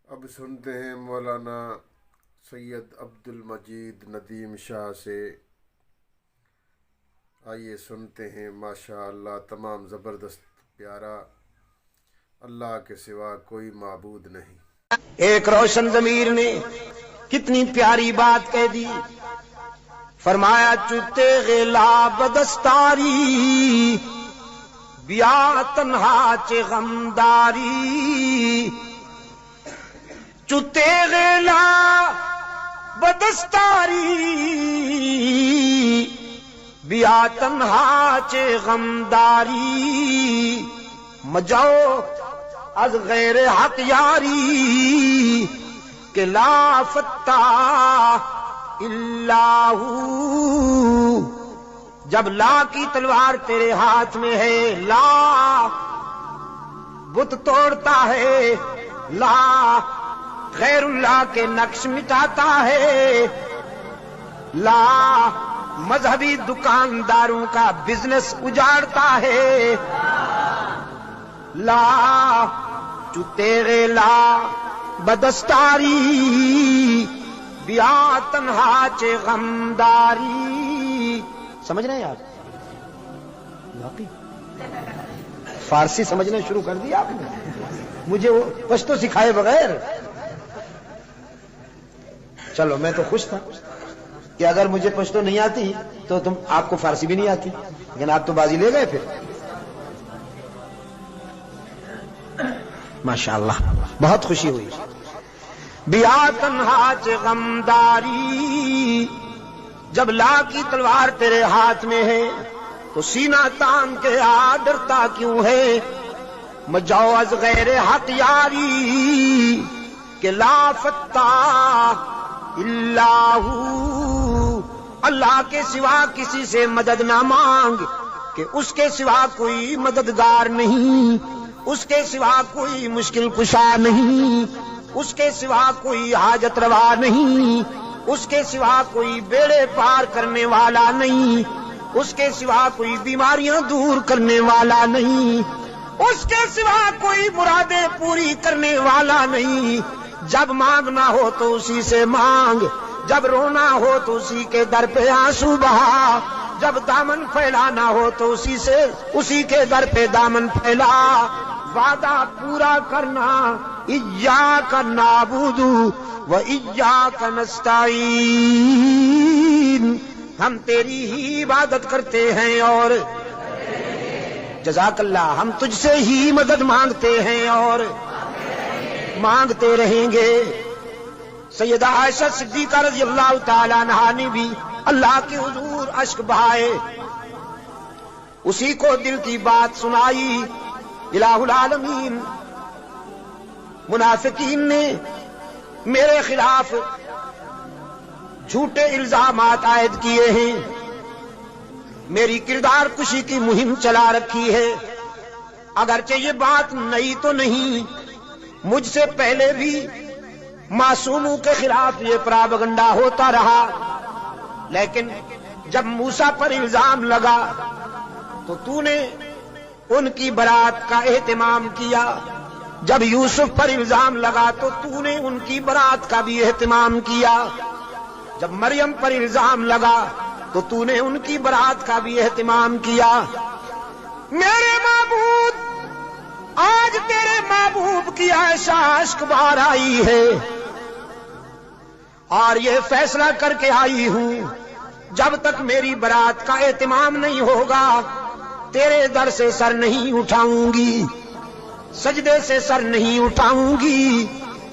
اب سنتے ہیں مولانا سید عبد المجید ندیم شاہ سے. آئیے سنتے ہیں. ماشاء اللہ تمام زبردست پیارا. اللہ کے سوا کوئی معبود نہیں. ایک روشن ضمیر نے کتنی پیاری بات کہہ دی. فرمایا چتے غلا بدستاری بیا تنہا چے غمداری. چتے غلا بدستاری بیا تنہا چے غمداری. مجاؤ از غیر حق یاری کہ لا فتح الا ہو. جب لا کی تلوار تیرے ہاتھ میں ہے، لا بت توڑتا ہے، لا غیر اللہ کے نقش مٹاتا ہے، لا مذہبی دکانداروں کا بزنس اجاڑتا ہے، لا جو تیرے لا بدستاری بیا تنہا چے غمداری. سمجھ رہے ہیں آپ؟ باقی فارسی سمجھنا شروع کر دیا آپ نے. مجھے وہ پشتو سکھائے بغیر. چلو میں تو خوش تھا کہ اگر مجھے پشتو نہیں آتی تو تم آپ کو فارسی بھی نہیں آتی، لیکن آپ تو بازی لے گئے پھر. ماشاءاللہ بہت خوشی ہوئی. بیا تنہا چے غمداری. جب لا کی تلوار تیرے ہاتھ میں ہے تو سینہ تان کے آ ڈرتا کیوں ہے. مجاؤ از غیر حق یاری کہ لا فتح الا ہو. اللہ کے سوا کسی سے مدد نہ مانگ کہ اس کے سوا کوئی مددگار نہیں، اس کے سوا کوئی مشکل کشا نہیں، اس کے سوا کوئی حاجت روا نہیں، اس کے سوا کوئی بیڑے پار کرنے والا نہیں، اس کے سوا کوئی بیماریاں دور کرنے والا نہیں، اس کے سوا کوئی مرادیں پوری کرنے والا نہیں. جب مانگنا ہو تو اسی سے مانگ، جب رونا ہو تو اسی کے در پہ آنسو بہا، جب دامن پھیلانا ہو تو اسی کے در پہ دامن پھیلا. وعدہ پورا کرنا ایاک نعبد و ایاک نستعین. ہم تیری ہی عبادت کرتے ہیں اور جزاک اللہ ہم تجھ سے ہی مدد مانگتے ہیں اور مانگتے رہیں گے. سیدہ عائشہ صدیقہ رضی اللہ تعالی عنہا نے بھی اللہ کے حضور اشک بہائے، اسی کو دل کی بات سنائی. الہ العالمین منافقین نے میرے خلاف جھوٹے الزامات عائد کیے ہیں، میری کردار کشی کی مہم چلا رکھی ہے. اگرچہ یہ بات نئی تو نہیں، مجھ سے پہلے بھی معصوموں کے خلاف یہ پراپگنڈا ہوتا رہا، لیکن جب موسیٰ پر الزام لگا تو تو نے ان کی برات کا اہتمام کیا. جب یوسف پر الزام لگا تو تو نے ان کی برات کا بھی اہتمام کیا. جب مریم پر الزام لگا تو تو نے ان کی برات کا بھی اہتمام کیا. میرے معبود آج تیرے محبوب کی عائشہ اشک بار آئی ہے اور یہ فیصلہ کر کے آئی ہوں جب تک میری برات کا اہتمام نہیں ہوگا تیرے در سے سر نہیں اٹھاؤں گی، سجدے سے سر نہیں اٹھاؤں گی،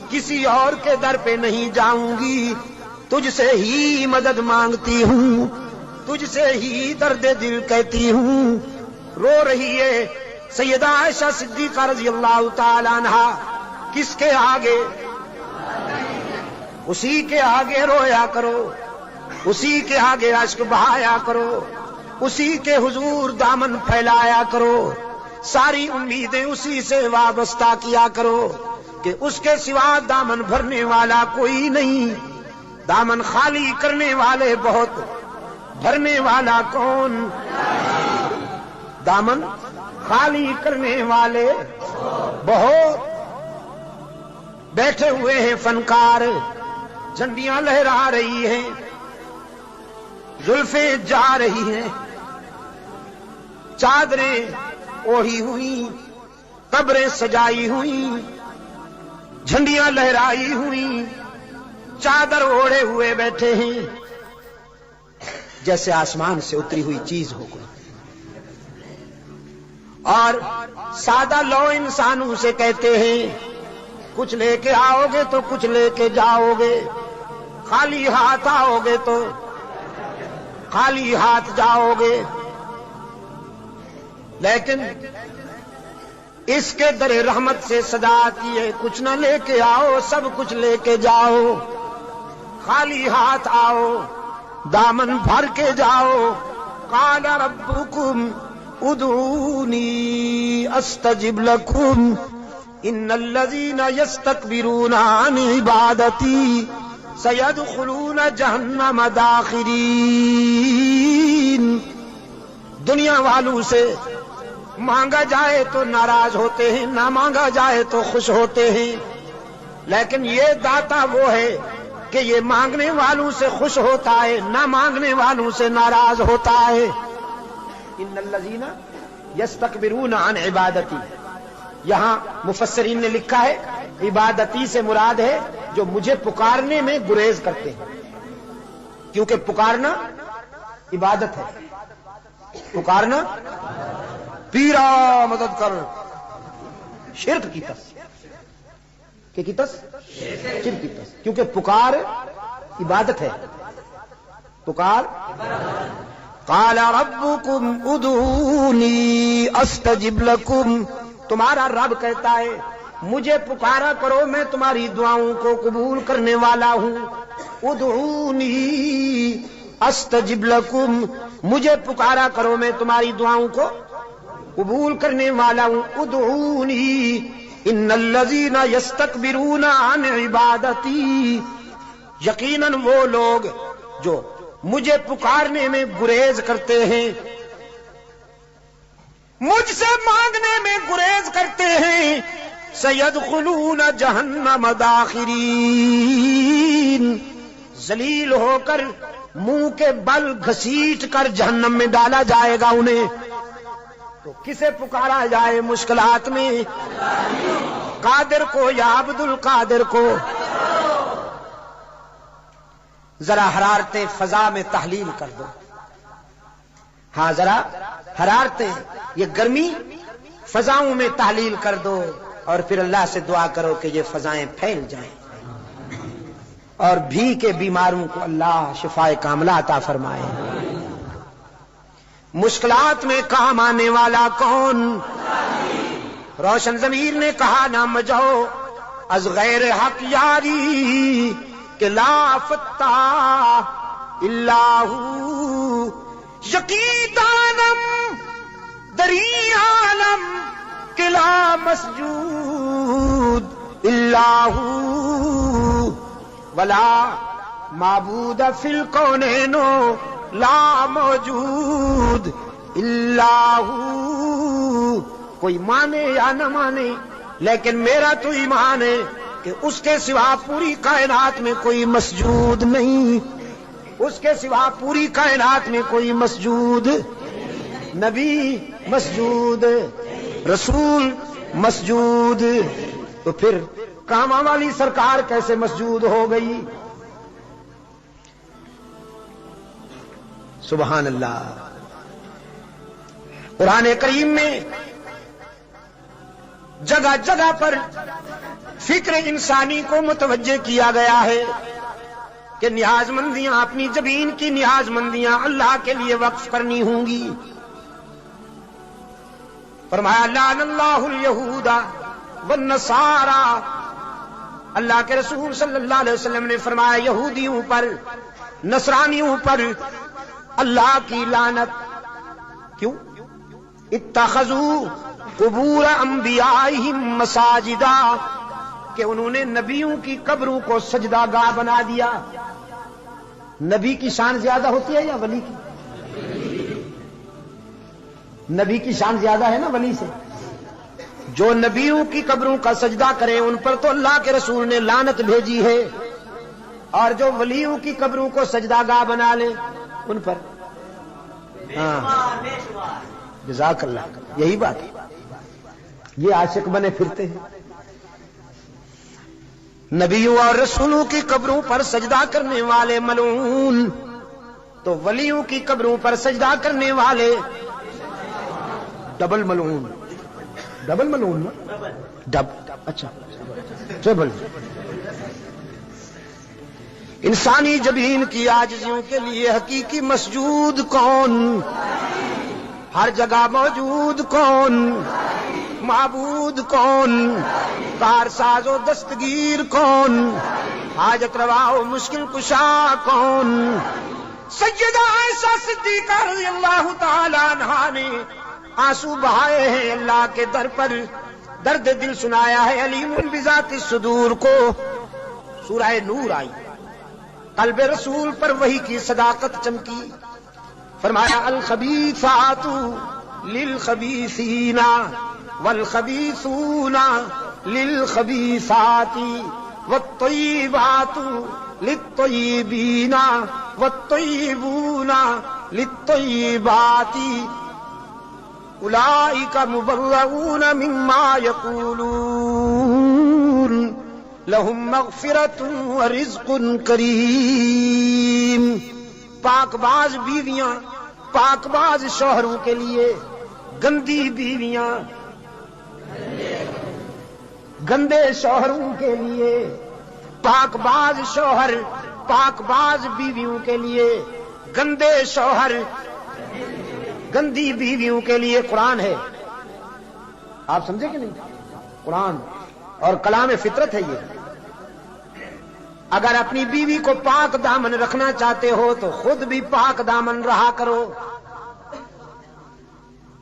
کسی اور کے در پہ نہیں جاؤں گی. تجھ سے ہی مدد مانگتی ہوں، تجھ سے ہی درد دل کہتی ہوں. رو رہی ہے سیدہ عائشہ صدیقہ رضی اللہ تعالی عنہا. کس کے آگے؟ اسی کے آگے رویا کرو، اسی کے آگے اشک بہایا کرو، اسی کے حضور دامن پھیلایا کرو. ساری امیدیں اسی سے وابستہ کیا کرو کہ اس کے سوا دامن بھرنے والا کوئی نہیں. دامن خالی کرنے والے بہت، بھرنے والا کون؟ دامن خالی کرنے والے بہت بیٹھے ہوئے ہیں فنکار، جھنڈیاں لہرا رہی ہیں، زلفیں جا رہی ہیں، چادریں اوڑھی ہوئی، قبریں سجائی ہوئی، جھنڈیاں لہرائی ہوئی، چادر اوڑھے ہوئے بیٹھے ہیں، جیسے آسمان سے اتری ہوئی چیز ہو گئی۔ اور سادہ لو انسانوں سے کہتے ہیں کچھ لے کے آؤ گے تو کچھ لے کے جاؤ گے، خالی ہاتھ آؤ گے تو خالی ہاتھ جاؤ گے، لیکن اس کے در رحمت سے صدا آتی ہے کچھ نہ لے کے آؤ، سب کچھ لے کے جاؤ، خالی ہاتھ آؤ، دامن بھر کے جاؤ۔ قال ربکم ادعونی استجب لکم ان الذین یستکبرون عن عبادتی سیدخلون جہنم داخرین۔ دنیا والوں سے مانگا جائے تو ناراض ہوتے ہیں، نہ مانگا جائے تو خوش ہوتے ہیں، لیکن یہ داتا وہ ہے کہ یہ مانگنے والوں سے خوش ہوتا ہے، نہ مانگنے والوں سے ناراض ہوتا ہے۔ ان الذین یستکبرون عن عبادتی، یہاں مفسرین نے لکھا ہے عبادتی سے مراد ہے جو مجھے پکارنے میں گریز کرتے ہیں، کیونکہ پکارنا عبادت ہے، پکارنا پیرا مدد کر شرک کی تس کی تس شرک کی تس، کیونکہ پکار عبادت ہے، پکار۔ قال ربکم ادعونی استجب لکم، تمہارا رب کہتا ہے مجھے پکارا کرو میں تمہاری دعاؤں کو قبول کرنے والا ہوں۔ ادعونی استجب لکم، مجھے پکارا کرو میں تمہاری دعاؤں کو قبول کرنے والا ہوں۔ ادعونی ان الذین یستکبرون عن عبادتی، یقیناً وہ لوگ جو مجھے پکارنے میں گریز کرتے ہیں، مجھ سے مانگنے میں گریز کرتے ہیں، سیدخلون جہنم داخرین، ذلیل ہو کر منہ کے بل گھسیٹ کر جہنم میں ڈالا جائے گا انہیں۔ تو کسے پکارا جائے مشکلات میں؟ قادر کو یا عبد القادر کو؟ ذرا حرارتیں فضا میں تحلیل کر دو، ہاں ذرا حرارتیں، یہ گرمی فضاؤں میں تحلیل کر دو، اور پھر اللہ سے دعا کرو کہ یہ فضائیں پھیل جائیں اور بھی کے بیماروں کو اللہ شفائے کاملہ عطا فرمائے۔ مشکلات میں کام آنے والا کون؟ روشن ضمیر نے کہا نہ مجھو از غیر حق یاری کہ لا فتح الا ہو، یقین دانم دری عالم کہ لا مسجود الا ہو، ولا معبود فی الکونین لا موجود الا ہو۔ کوئی مانے یا نہ مانے، لیکن میرا تو ایمان ہے کہ اس کے سوا پوری کائنات میں کوئی مسجود نہیں، اس کے سوا پوری کائنات میں کوئی مسجود، نبی مسجود، رسول مسجود، تو پھر کاما والی سرکار کیسے مسجود ہو گئی؟ سبحان اللہ۔ قرآن کریم میں جگہ جگہ پر فکر انسانی کو متوجہ کیا گیا ہے کہ نیاز مندیاں، اپنی زمین کی نیاز مندیاں اللہ کے لیے وقف کرنی ہوں گی۔ فرمایا لعن اللہ الیہود والنصارى، اللہ کے رسول صلی اللہ علیہ وسلم نے فرمایا یہودیوں پر، نصرانیوں پر اللہ کی لعنت۔ کیوں؟ اتخذوا قبور انبیائہم مساجدا، کہ انہوں نے نبیوں کی قبروں کو سجدہ گاہ بنا دیا۔ نبی کی شان زیادہ ہوتی ہے یا ولی کی؟ نبی کی شان زیادہ ہے نا ولی سے۔ جو نبیوں کی قبروں کا سجدہ کریں ان پر تو اللہ کے رسول نے لعنت بھیجی ہے، اور جو ولیوں کی قبروں کو سجدہ گاہ بنا لیں ان پر جزاک اللہ، یہی بات ہے، یہ عاشق بنے پھرتے ہیں۔ نبیوں اور رسولوں کی قبروں پر سجدہ کرنے والے ملعون، تو ولیوں کی قبروں پر سجدہ کرنے والے ڈبل ملعون، ڈبل ملعون نا؟ اچھا ڈبل۔ انسانی جبین کی عاجزیوں کے لیے حقیقی مسجود کون؟ ہر جگہ موجود کون؟ معبود کون؟ کارساز و دستگیر کون؟ حاجت روا و مشکل کشا کون؟ سیدہ عائشہ صدیقہ رضی اللہ تعالی عنہا نے آنسو بہائے ہیں اللہ کے در پر، درد دل سنایا ہے علیم بذات الصدور کو۔ سورہ نور آئی، قلب رسول پر وحی کی صداقت چمکی، فرمایا الخبیثات للخبیثین والخبیثون للخبیثات والطیبات للطیبین والطیبون للطیبات اولئک مبرؤون مما یقولون لہم مغفرۃ ورزق کریم۔ پاک باز بیویاں پاک باز شوہروں کے لیے، گندی بیویاں گندے شوہروں کے لیے، پاک باز شوہر پاک باز بیویوں کے لیے، گندے شوہر گندی بیویوں کے لیے قرآن ہے۔ آپ سمجھے کہ نہیں؟ قرآن اور کلام فطرت ہے یہ۔ اگر اپنی بیوی کو پاک دامن رکھنا چاہتے ہو تو خود بھی پاک دامن رہا کرو،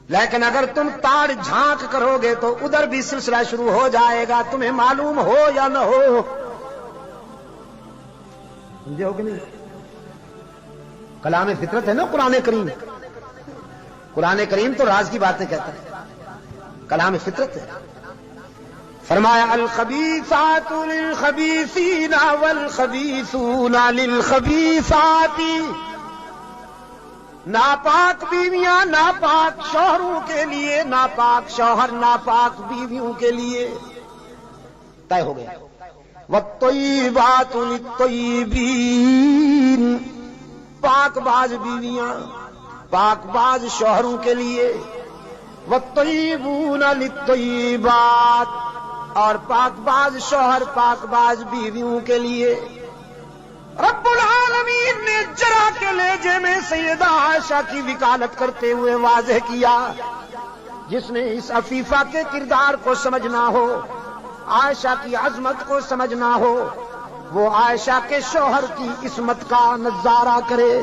لیکن اگر تم تاڑ جھانک کرو گے تو ادھر بھی سلسلہ شروع ہو جائے گا، تمہیں معلوم ہو یا نہ ہو۔ سمجھے ہو کہ نہیں؟ کلام فطرت ہے نا قرآن کریم، قرآن کریم تو راز کی باتیں کہتا ہے، کلام فطرت ہے۔ فرمایا الخبیثات للخبیثین والخبیثون للخبیثات، ناپاک بیویاں ناپاک شوہروں کے لیے، ناپاک شوہر ناپاک بیویوں کے لیے، طے ہو گیا۔ والطیبات للطیبین، پاک باز بیویاں پاک باز شوہروں کے لیے، والطیبون للطیبات، اور پاک باز شوہر پاک باز بیویوں کے لیے۔ رب العالمین نے جرا کے لہجے میں سیدہ عائشہ کی وکالت کرتے ہوئے واضح کیا، جس نے اس عفیفہ کے کردار کو سمجھنا ہو، عائشہ کی عظمت کو سمجھنا ہو، وہ عائشہ کے شوہر کی عصمت کا نظارہ کرے۔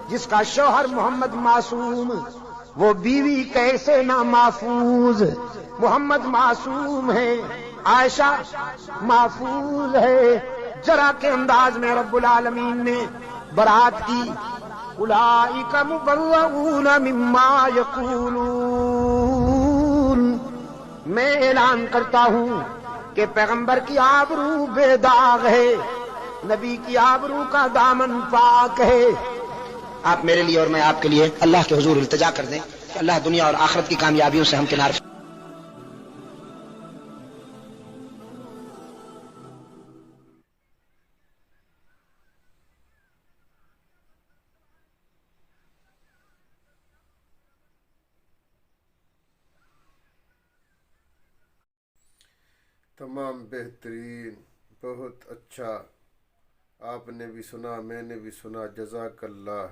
جس کا شوہر محمد معصوم، وہ بیوی کیسے نہ محفوظ؟ محمد معصوم ہے، عائشہ محفوظ ہے۔ جرا کے انداز میں رب العالمین نے برات کی، اولئک مبرؤون مما یقولون۔ میں اعلان کرتا ہوں کہ پیغمبر کی آبرو بے داغ ہے، نبی کی آبرو کا دامن پاک ہے۔ آپ میرے لیے اور میں آپ کے لیے اللہ کے حضور التجا کر دیں کہ اللہ دنیا اور آخرت کی کامیابیوں سے ہم کنار۔ تمام بہترین، بہت اچھا، آپ نے بھی سنا میں نے بھی سنا، جزاک اللہ۔